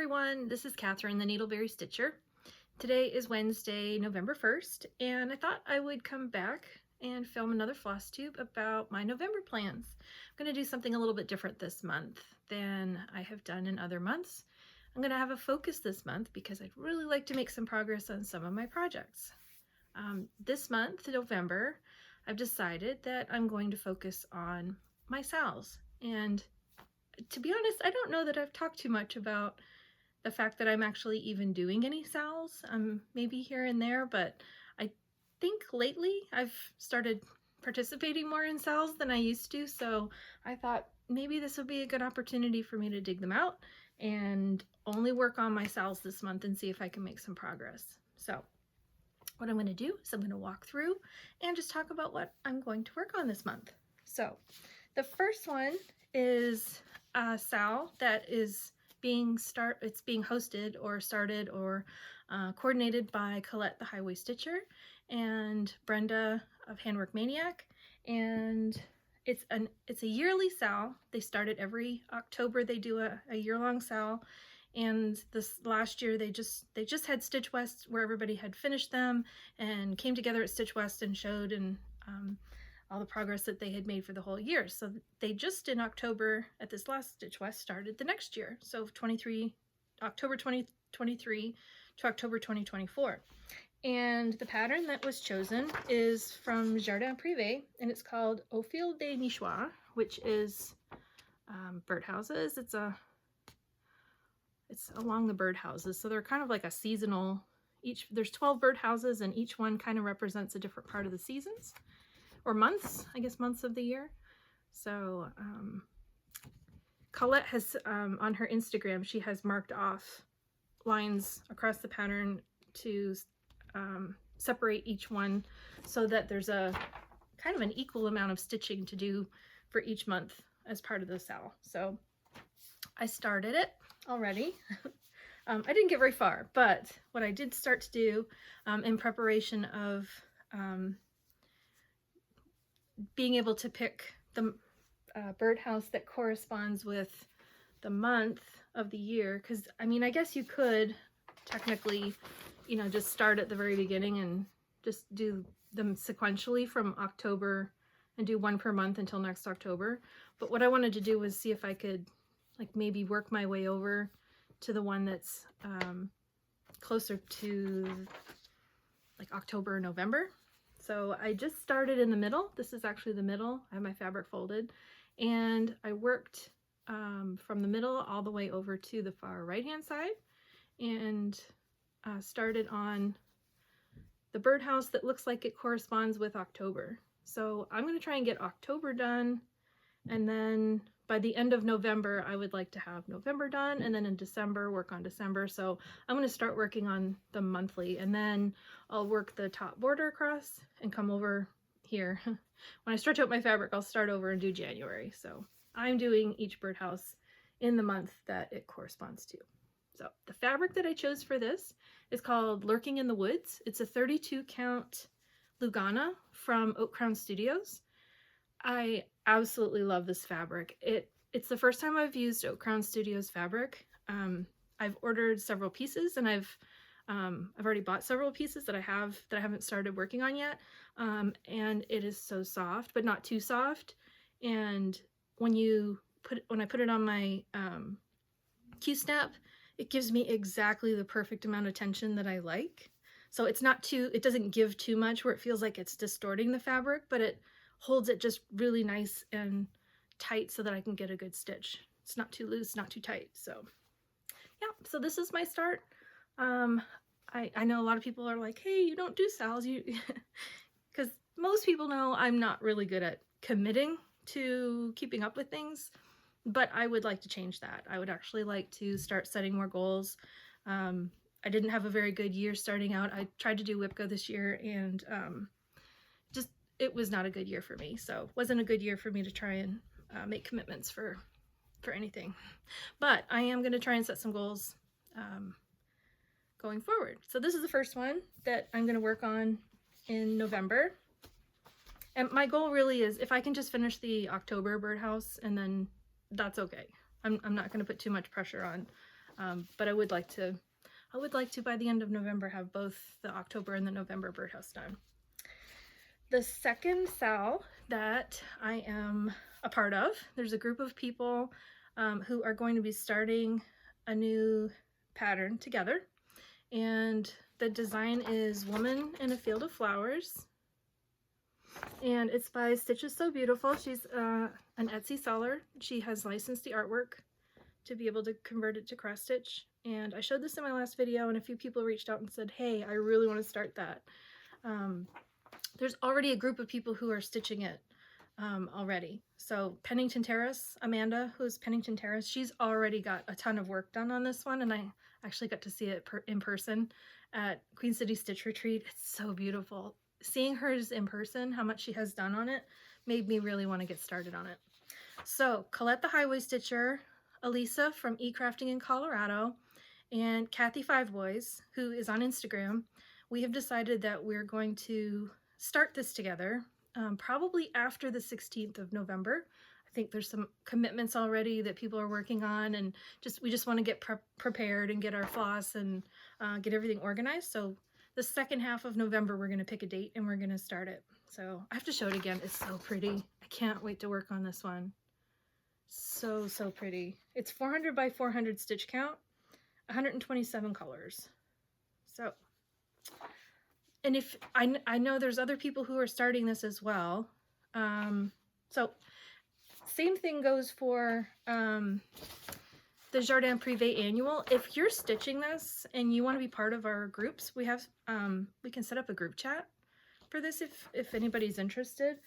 everyone, this is Catherine, the Needleberry Stitcher. Today is Wednesday, November 1st, and I thought I would come back and film another Flosstube about my November plans. I'm going to do something a little bit different this month than I have done in other months. I'm going to have a focus this month because I'd really like to make some progress on some of my projects. This month, November, I've decided that I'm going to focus on my sals, and to be honest, I don't know that I've talked too much about the fact that I'm actually even doing any sals. Maybe here and there, but I think lately I've started participating more in sals than I used to, so I thought maybe this would be a good opportunity for me to dig them out and only work on my sals this month and see if I can make some progress. So what I'm going to do is I'm going to walk through and just talk about what I'm going to work on this month. So the first one is a sal that is being hosted or started or coordinated by Colette the Highway Stitcher and Brenda of Handwork Maniac, and it's a yearly sal. They start it every October. They do a year-long sal, and this last year they just had Stitch West where everybody had finished them and came together at Stitch West and showed and all the progress that they had made for the whole year. So they just in October at this last Stitch West started the next year. So October 2023 to October 2024. And the pattern that was chosen is from Jardin Prive, and it's called Au Fil des Nichoirs, which is birdhouses. It's along the birdhouses. So they're kind of like a seasonal, there's 12 birdhouses and each one kind of represents a different part of the seasons. Or months, I guess months of the year. So Colette has, on her Instagram, she has marked off lines across the pattern to separate each one so that there's a kind of an equal amount of stitching to do for each month as part of the sal. So I started it already. I didn't get very far, but what I did start to do in preparation of being able to pick the birdhouse that corresponds with the month of the year, because I mean, I guess you could technically, you know, just start at the very beginning and just do them sequentially from October and do one per month until next October. But what I wanted to do was see if I could like maybe work my way over to the one that's closer to like October or November. So I just started in the middle. This is actually the middle. I have my fabric folded, and I worked from the middle all the way over to the far right hand side and started on the birdhouse that looks like it corresponds with October. So I'm going to try and get October done, and then by the end of November I would like to have November done, and then in December work on December. So I'm going to start working on the monthly, and then I'll work the top border across and come over here. When I stretch out my fabric, I'll start over and do January. So I'm doing each birdhouse in the month that it corresponds to. So the fabric that I chose for this is called Lurking in the Woods. It's a 32 count Lugana from Oak Crown Studios. I absolutely love this fabric. It's the first time I've used Oak Crown Studios fabric. I've ordered several pieces, and I've already bought several pieces that I haven't started working on yet. And it is so soft, but not too soft. And when I put it on my Q-snap, it gives me exactly the perfect amount of tension that I like. So it doesn't give too much where it feels like it's distorting the fabric, but it holds it just really nice and tight so that I can get a good stitch. It's not too loose, not too tight. So yeah, so this is my start. I know a lot of people are like, hey, you don't do sals, because most people know I'm not really good at committing to keeping up with things, but I would like to change that. I would actually like to start setting more goals. I didn't have a very good year starting out. I tried to do WIPCO this year, and it was not a good year for me. So it wasn't a good year for me to try and make commitments for anything. But I am going to try and set some goals going forward. So this is the first one that I'm going to work on in November. And my goal really is if I can just finish the October birdhouse, and then that's okay. I'm not going to put too much pressure on But I would like to by the end of November have both the October and the November birdhouse done. The second SAL that I am a part of, there's a group of people who are going to be starting a new pattern together, and the design is Woman in a Field of Flowers, and it's by Stitches So Beautiful. She's an Etsy seller. She has licensed the artwork to be able to convert it to cross stitch, and I showed this in my last video, and a few people reached out and said, hey, I really want to start that. There's already a group of people who are stitching it already. So Pennington Terrace, Amanda, who's Pennington Terrace, she's already got a ton of work done on this one, and I actually got to see it in person at Queen City Stitch Retreat. It's so beautiful. Seeing hers in person, how much she has done on it, made me really want to get started on it. So Colette the Highway Stitcher, Elisa from eCrafting in Colorado, and Kathy Five Boys, who is on Instagram, we have decided that we're going to start this together, probably after the 16th of November. I think there's some commitments already that people are working on, and we just want to get prepared and get our floss and get everything organized. So the second half of November, we're going to pick a date and we're going to start it. So I have to show it again. It's so pretty. I can't wait to work on this one. So pretty. It's 400 by 400 stitch count, 127 colors. So, and if I know there's other people who are starting this as well. So same thing goes for the Jardin Prive annual. If you're stitching this and you want to be part of our groups, we have we can set up a group chat for this if anybody's interested.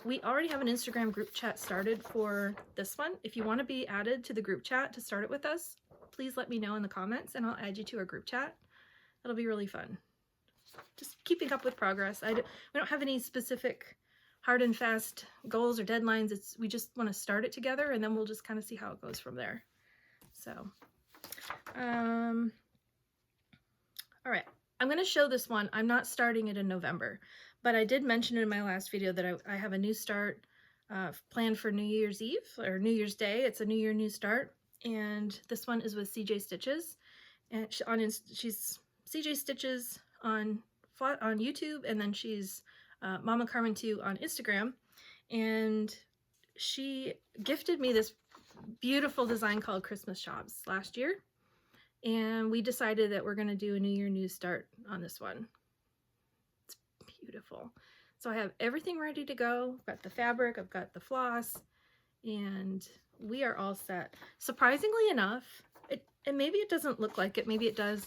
We already have an Instagram group chat started for this one. If you want to be added to the group chat to start it with us, please let me know in the comments and I'll add you to our group chat. It'll be really fun. Just keeping up with progress. We don't have any specific hard and fast goals or deadlines. We just want to start it together, and then we'll just kind of see how it goes from there. So, all right. I'm going to show this one. I'm not starting it in November, but I did mention in my last video that I have a new start planned for New Year's Eve or New Year's Day. It's a new year, new start. And this one is with CJ Stitches, and she's CJ Stitches on YouTube, and then she's Mama Carmen 2 on Instagram. And she gifted me this beautiful design called Christmas Shops last year. And we decided that we're going to do a New Year, New Start on this one. It's beautiful. So I have everything ready to go. I've got the fabric, I've got the floss, and we are all set. Surprisingly enough, and maybe it doesn't look like it, maybe it does.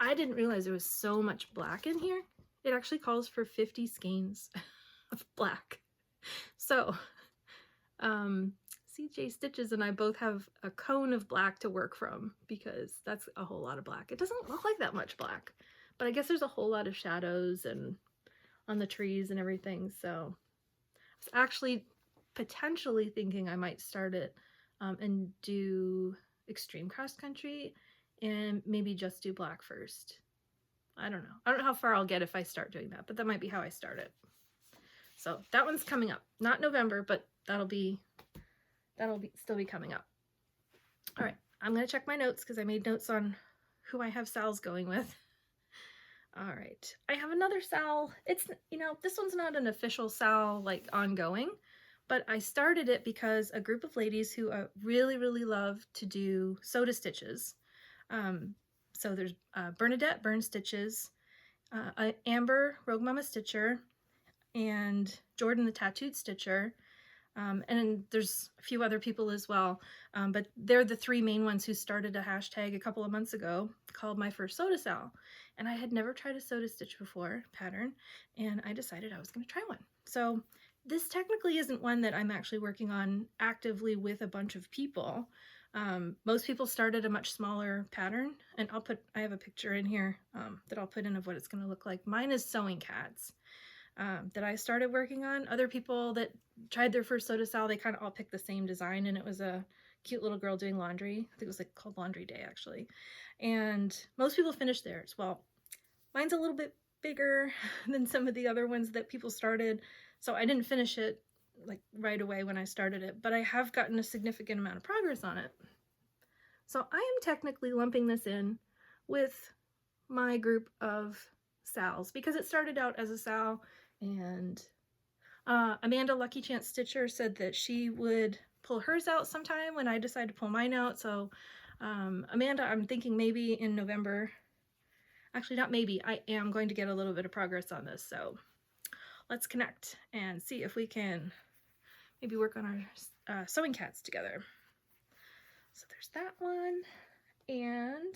I didn't realize there was so much black in here. It actually calls for 50 skeins of black. So, CJ Stitches and I both have a cone of black to work from because that's a whole lot of black. It doesn't look like that much black, but I guess there's a whole lot of shadows and on the trees and everything. So I was actually potentially thinking I might start it and do extreme cross country and maybe just do black first. I don't know. I don't know how far I'll get if I start doing that, but that might be how I start it. So that one's coming up. Not November, but that'll still be coming up. All right, I'm gonna check my notes because I made notes on who I have SALs going with. All right, I have another SAL. It's, this one's not an official SAL like ongoing, but I started it because a group of ladies who really, really love to do SodaStitches. So there's Bernadette Burn Stitches, Amber Rogue Mama Stitcher, and Jordan the Tattooed Stitcher. And there's a few other people as well, but they're the three main ones who started a hashtag a couple of months ago called My First Soda Sal. And I had never tried a Soda Stitch before pattern, and I decided I was going to try one. So this technically isn't one that I'm actually working on actively with a bunch of people. Most people started a much smaller pattern, and I have a picture in here that I'll put in of what it's going to look like. Mine is Sewing Cats. That I started working on. Other people that tried their first Soda Sal, they kind of all picked the same design, and it was a cute little girl doing laundry. I think it was like called Laundry Day actually. And most people finished theirs. Well, mine's a little bit bigger than some of the other ones that people started, so I didn't finish it like right away when I started it, but I have gotten a significant amount of progress on it. So I am technically lumping this in with my group of Sals because it started out as a Sal, and Amanda Lucky Chance Stitcher said that she would pull hers out sometime when I decide to pull mine out. So Amanda, I'm thinking maybe in November. Actually, not maybe. I am going to get a little bit of progress on this. So let's connect and see if we can maybe work on our sewing cats together. So there's that one. And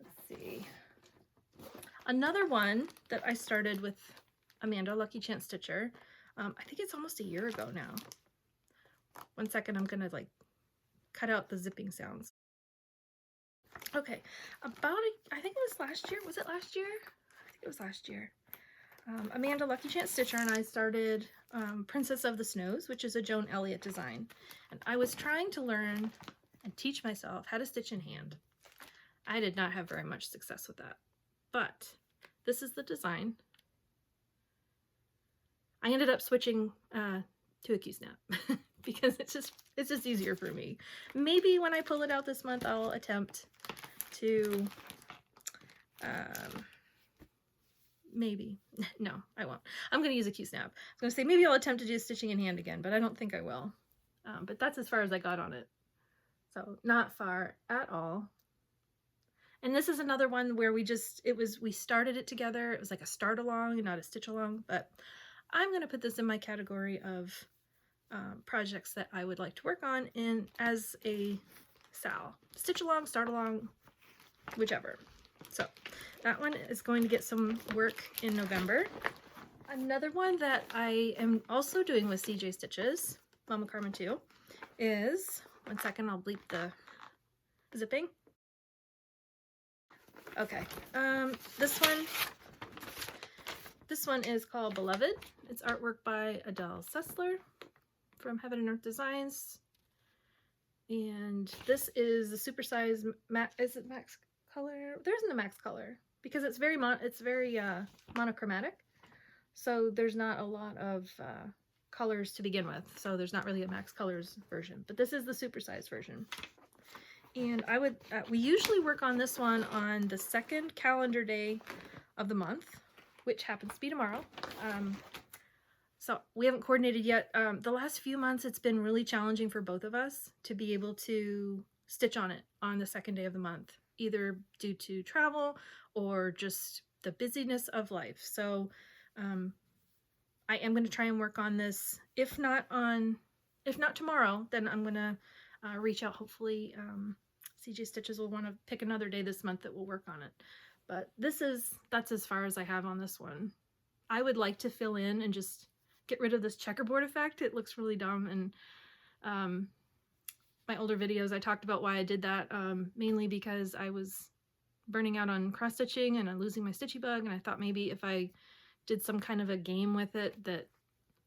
let's see. Another one that I started with Amanda Lucky Chance Stitcher. I think it's almost a year ago now. One second, I'm gonna like cut out the zipping sounds. Okay, I think it was last year. Was it last year? I think it was last year. Amanda Lucky Chance Stitcher and I started Princess of the Snows, which is a Joan Elliott design. And I was trying to learn and teach myself how to stitch in hand. I did not have very much success with that, but this is the design. I ended up switching to a Q-snap because it's just easier for me. Maybe when I pull it out this month, I'll attempt to maybe. No, I won't. I'm going to use a Q-snap. I was going to say maybe I'll attempt to do stitching in hand again, but I don't think I will. But that's as far as I got on it. So not far at all. And this is another one where we started it together. It was like a start along and not a stitch along, but I'm going to put this in my category of projects that I would like to work on as a Sal. Stitch along, start along, whichever. So that one is going to get some work in November. Another one that I am also doing with CJ Stitches, Mama Carmen too, is, one second, I'll bleep the zipping. Okay, this one is called Beloved. It's artwork by Adele Sessler from Heaven and Earth Designs. And this is the supersized is it max color? There isn't a max color because it's very monochromatic. So there's not a lot of colors to begin with. So there's not really a max colors version, but this is the supersized version. And we usually work on this one on the second calendar day of the month, which happens to be tomorrow. So we haven't coordinated yet. The last few months, it's been really challenging for both of us to be able to stitch on it on the second day of the month, either due to travel or just the busyness of life. So I am going to try and work on this. If not tomorrow, then I'm going to reach out. Hopefully CJ Stitches will want to pick another day this month that we'll work on it. But that's as far as I have on this one. I would like to fill in and just get rid of this checkerboard effect. It looks really dumb. And my older videos, I talked about why I did that, mainly because I was burning out on cross stitching and I'm losing my stitchy bug. And I thought maybe if I did some kind of a game with it, that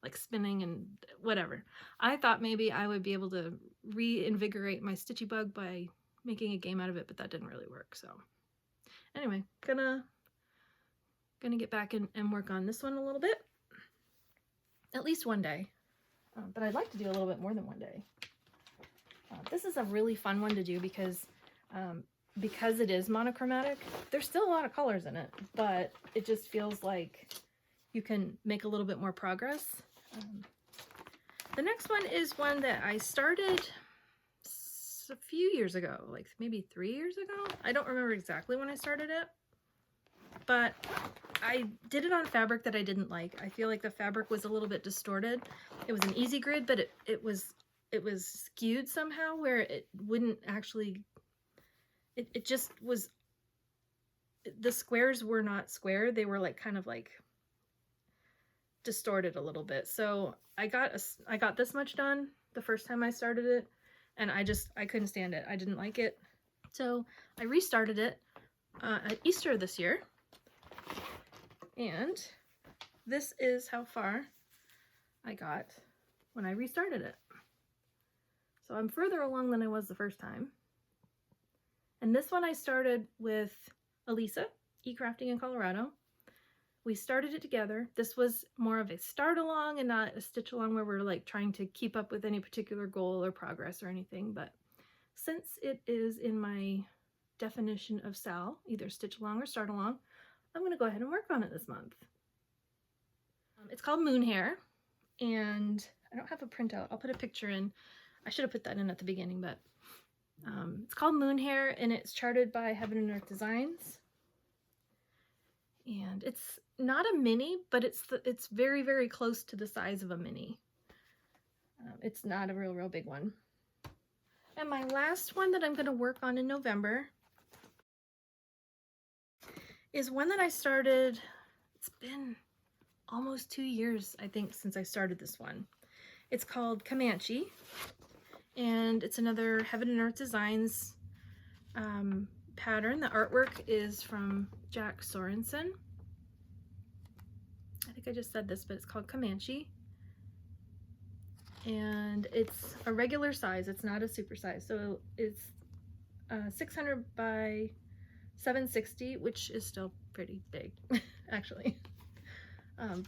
like spinning and whatever, I thought maybe I would be able to reinvigorate my stitchy bug by making a game out of it, but that didn't really work. So anyway, gonna get back and work on this one a little bit, at least one day, but I'd like to do a little bit more than one day. This is a really fun one to do because it is monochromatic. There's still a lot of colors in it, but it just feels like you can make a little bit more progress. The next one is one that I started a few years ago, like maybe 3 years ago. I don't remember exactly when I started it, but I did it on fabric that I didn't like. I feel like the fabric was a little bit distorted. It was an easy grid, but it was skewed somehow where it wouldn't actually, it just was, the squares were not square. They were like kind of like distorted a little bit. So I got this much done the first time I started it, and I couldn't stand it. I didn't like it. So I restarted it at Easter this year. And this is how far I got when I restarted it. So I'm further along than I was the first time. And this one I started with Elisa, eCrafting in Colorado. We started it together. This was more of a start along and not a stitch along where we're like trying to keep up with any particular goal or progress or anything, but since it is in my definition of SAL, either stitch along or start along, I'm going to go ahead and work on it this month. It's called Moon Hare, and I don't have a printout. I'll put a picture in. I should have put that in at the beginning, but it's called Moon Hare, and it's charted by Heaven and Earth Designs. And it's not a mini, but it's very, very close to the size of a mini. It's not a real big one. And my last one that I'm going to work on in November is one that I started. It's been almost 2 years, I think, since I started this one. It's called Comanche, and it's another Heaven and Earth Designs pattern. The artwork is from Jack Sorenson. I think I just said this, but it's called Comanche. And it's a regular size, it's not a super size. So it's 600 by 760, which is still pretty big, actually.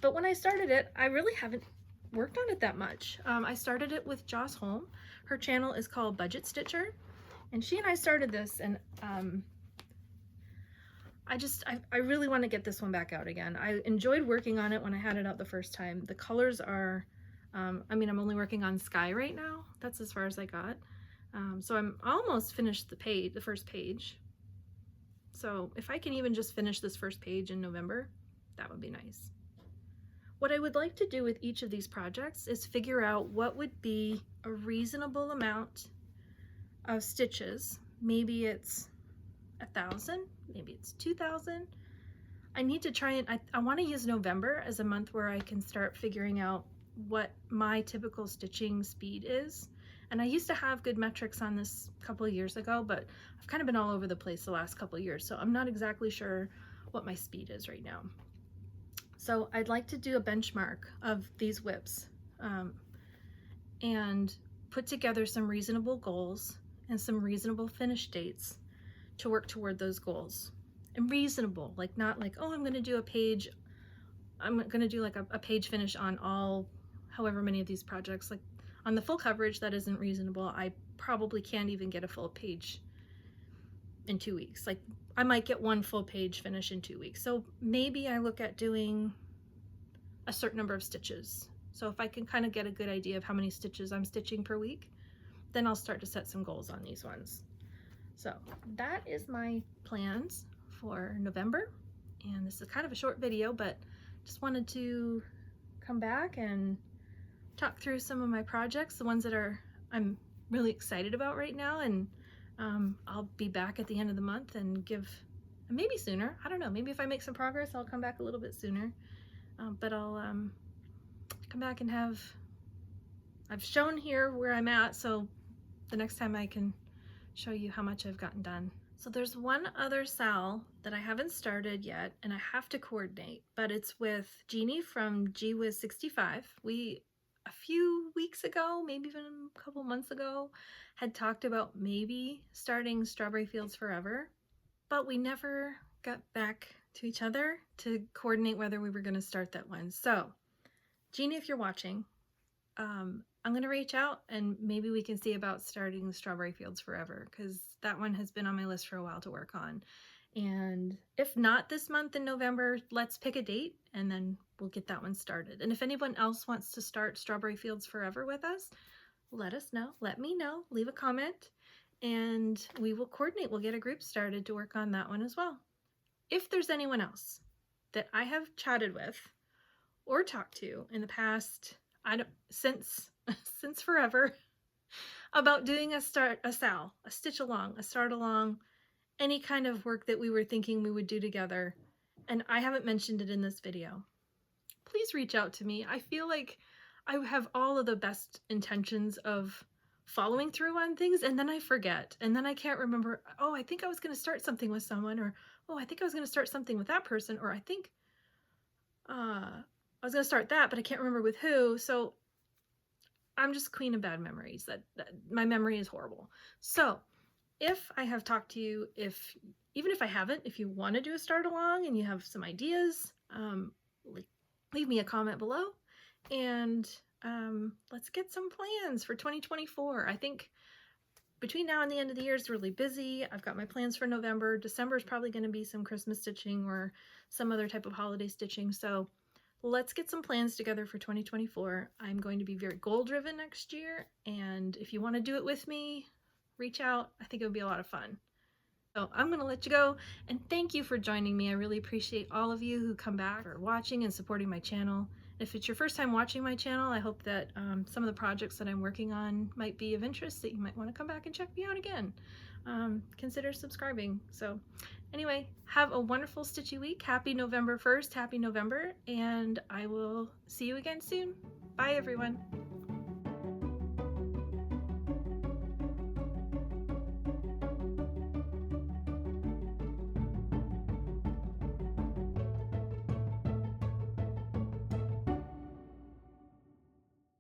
But when I started it, I really haven't worked on it that much. I started it with Joss Holm. Her channel is called Budget Stitcher, and she and I started this, and I really want to get this one back out again. I enjoyed working on it when I had it out the first time. The colors are, I mean, I'm only working on Sky right now. That's as far as I got. So I'm almost finished the first page. So if I can even just finish this first page in November, that would be nice. What I would like to do with each of these projects is figure out what would be a reasonable amount of stitches. Maybe it's 1,000, maybe it's 2,000. I need to try and, I want to use November as a month where I can start figuring out what my typical stitching speed is. And I used to have good metrics on this a couple of years ago, but I've kind of been all over the place the last couple of years, so I'm not exactly sure what my speed is right now. So I'd like to do a benchmark of these whips and put together some reasonable goals and some reasonable finish dates to work toward those goals. And reasonable, like not like, oh, I'm going to do a page, I'm going to do like a page finish on all, however many of these projects. Like on the full coverage, that isn't reasonable. I probably can't even get a full page in 2 weeks. Like I might get one full page finish in 2 weeks. So maybe I look at doing a certain number of stitches. So if I can kind of get a good idea of how many stitches I'm stitching per week, then I'll start to set some goals on these ones. So that is my plans for November. And this is kind of a short video, but just wanted to come back and talk through some of my projects, the ones that I'm really excited about right now. And I'll be back at the end of the month and maybe sooner, I don't know, maybe if I make some progress, I'll come back a little bit sooner. But I'll come back and I've shown here where I'm at, so the next time I can show you how much I've gotten done. So there's one other SAL that I haven't started yet, and I have to coordinate, but it's with Jeannie from GWiz65. We, a few weeks ago, maybe even a couple months ago, had talked about maybe starting Strawberry Fields Forever, but we never got back to each other to coordinate whether we were going to start that one. So Jeannie, if you're watching, I'm going to reach out and maybe we can see about starting Strawberry Fields Forever, because that one has been on my list for a while to work on. And if not this month in November, let's pick a date and then we'll get that one started. And if anyone else wants to start Strawberry Fields Forever with us, let us know, let me know, leave a comment, and we will coordinate. We'll get a group started to work on that one as well. If there's anyone else that I have chatted with or talked to in the past, since forever, about doing a SAL, a stitch along, a start along, any kind of work that we were thinking we would do together, and I haven't mentioned it in this video, please reach out to me. I feel like I have all of the best intentions of following through on things, and then I forget, and then I can't remember, oh, I think I was going to start something with someone, or oh, I think I was going to start something with that person, or I think I was going to start that, but I can't remember with who. So I'm just queen of bad memories. That my memory is horrible. So if I have talked to you, even if I haven't, if you want to do a start along and you have some ideas, leave me a comment below, and let's get some plans for 2024. I think between now and the end of the year is really busy. I've got my plans for November. December is probably going to be some Christmas stitching or some other type of holiday stitching. So let's get some plans together for 2024. I'm going to be very goal driven next year. And if you want to do it with me, reach out. I think it would be a lot of fun. So I'm going to let you go, and thank you for joining me. I really appreciate all of you who come back for watching and supporting my channel. If it's your first time watching my channel, I hope that some of the projects that I'm working on might be of interest, that you might want to come back and check me out again. Consider subscribing. So anyway, have a wonderful stitchy week. Happy November 1st, happy November, and I will see you again soon. Bye everyone.